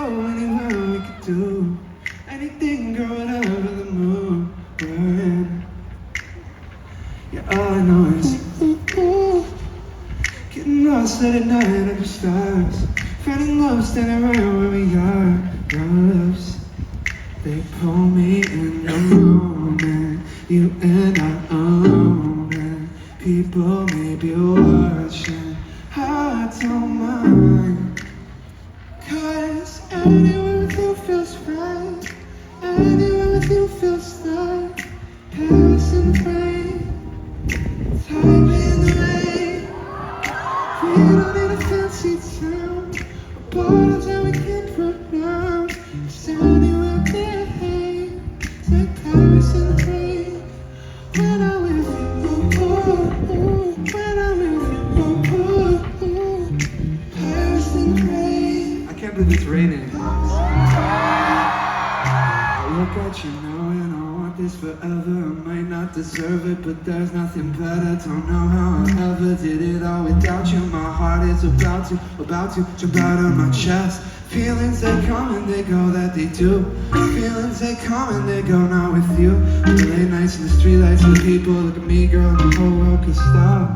go anywhere we could do anything, girl, whatever the mood we're in. Yeah, all I know is getting lost at night under the stars, finding love standing right where we are. Your lips, they pull me in your room, and you and I own it. People may be watching, I don't mind, 'cause anywhere with you feels right, anywhere with you feels like Paris in the rain, Taipei in the rain. We don't need a fancy town, or borders that we can't pronounce. It's anywhere there, it's like Paris in the rain. When I'm with you, when I'm with you, Paris in the rain. I can't believe it's raining. I look at you now and I want this forever. I might not deserve it, but there's nothing better. Don't know how I ever did it all without you. My heart is about to jump out of my chest. Feelings they come and they go, that they do. Feelings they come and they go, not with you. The late nights in the streetlights with people, look at me, girl, the whole world could stop.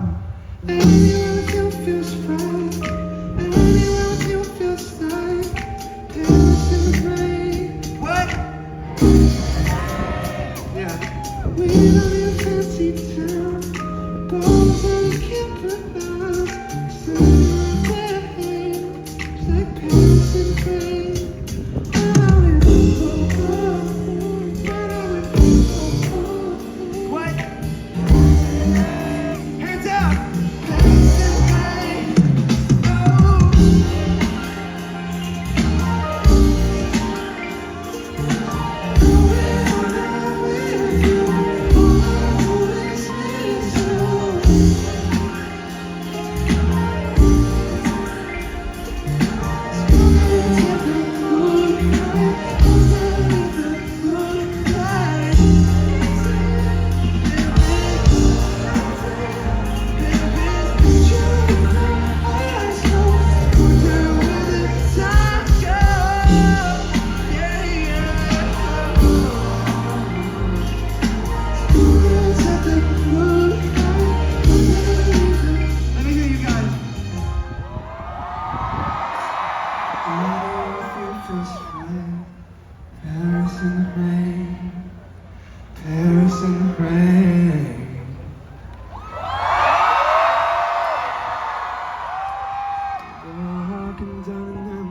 Anywhere with you feels right, anywhere with you feels like Paris in the rain. What? Yeah. We don't need a fancy town, borders that we can't pronounce. It's anywhere there, it's like Paris in the rain. When I'm with you, when I'm with you. What? Hands up! Paris in the rain. Oh. Let me hear you guys.